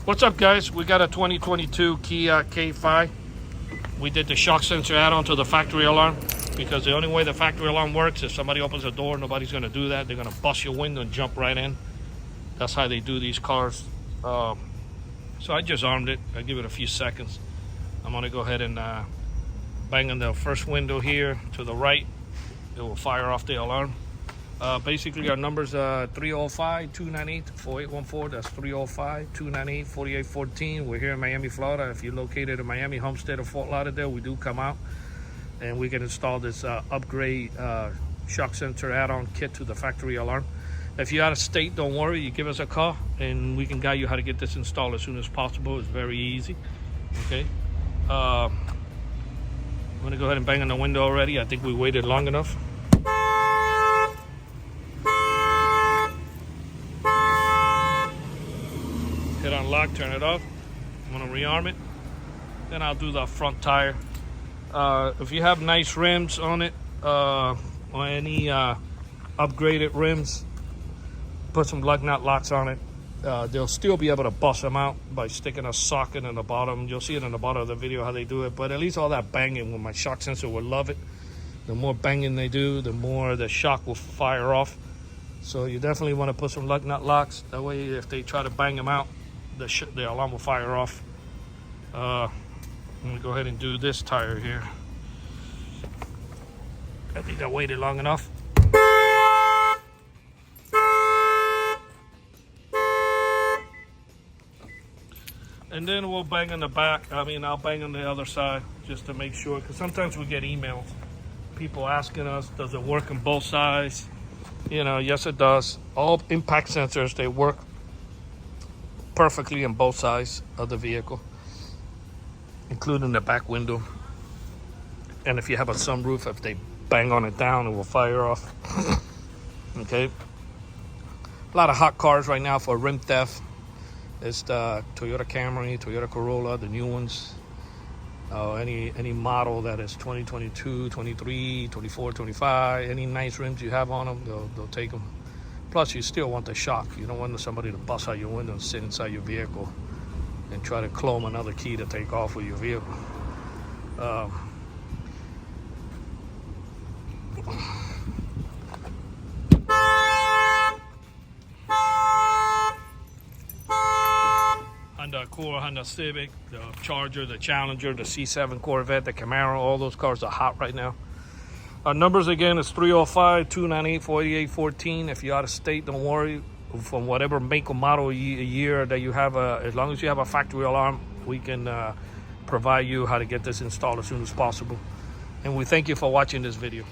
What's up, guys? We got a 2022 Kia K5. We did the shock sensor add-on to the factory alarm because the only way the factory alarm works is if somebody opens the door. Nobody's going to do that. They're going to bust your window and jump right in. That's how they do these cars. So I just armed it. I give it a few seconds. I'm going to go ahead and bang on the first window here to the right. It will fire off the alarm. Basically, our number's 305-298-4814. That's 305-298-4814. We're here in Miami, Florida. If you're located in Miami, Homestead, or Fort Lauderdale, we do come out and we can install this upgrade shock sensor add-on kit to the factory alarm. If you're out of state, don't worry. You give us a call and we can guide you how to get this installed as soon as possible. It's very easy. Okay. I'm going to go ahead and bang on the window already. I think we waited long enough. Hit unlock, turn it off. I'm gonna rearm it. Then I'll do the front tire. If you have nice rims on it, or any upgraded rims, put some lug nut locks on it. They'll still be able to bust them out by sticking a socket in the bottom. You'll see it in the bottom of the video how they do it. But at least all that banging with my shock sensor will love it. The more banging they do, the more the shock will fire off. So you definitely want to put some lug nut locks. That way, if they try to bang them out, the alarm will fire off. I'm gonna go ahead and do this tire here. I think I waited long enough. And then we'll bang on the back. I'll bang on the other side just to make sure, because sometimes we get emails, people asking us, does it work on both sides? Yes it does. All impact sensors, they work perfectly on both sides of the vehicle, including the back window. And if you have a sunroof, if they bang on it down, it will fire off. Okay. A lot of hot cars right now for rim theft. It's the Toyota Camry, Toyota Corolla, the new ones. Any model that is 2022, 23, 24, 25, any nice rims you have on them, they'll take them. Plus, you still want the shock. You don't want somebody to bust out your window and sit inside your vehicle and try to clone another key to take off with your vehicle. Honda Accord, Honda Civic, the Charger, the Challenger, the C7 Corvette, the Camaro, all those cars are hot right now. Our numbers again is 305-298-4814. If you're out of state, don't worry. From whatever make or model year that you have, as long as you have a factory alarm, we can provide you how to get this installed as soon as possible. And we thank you for watching this video.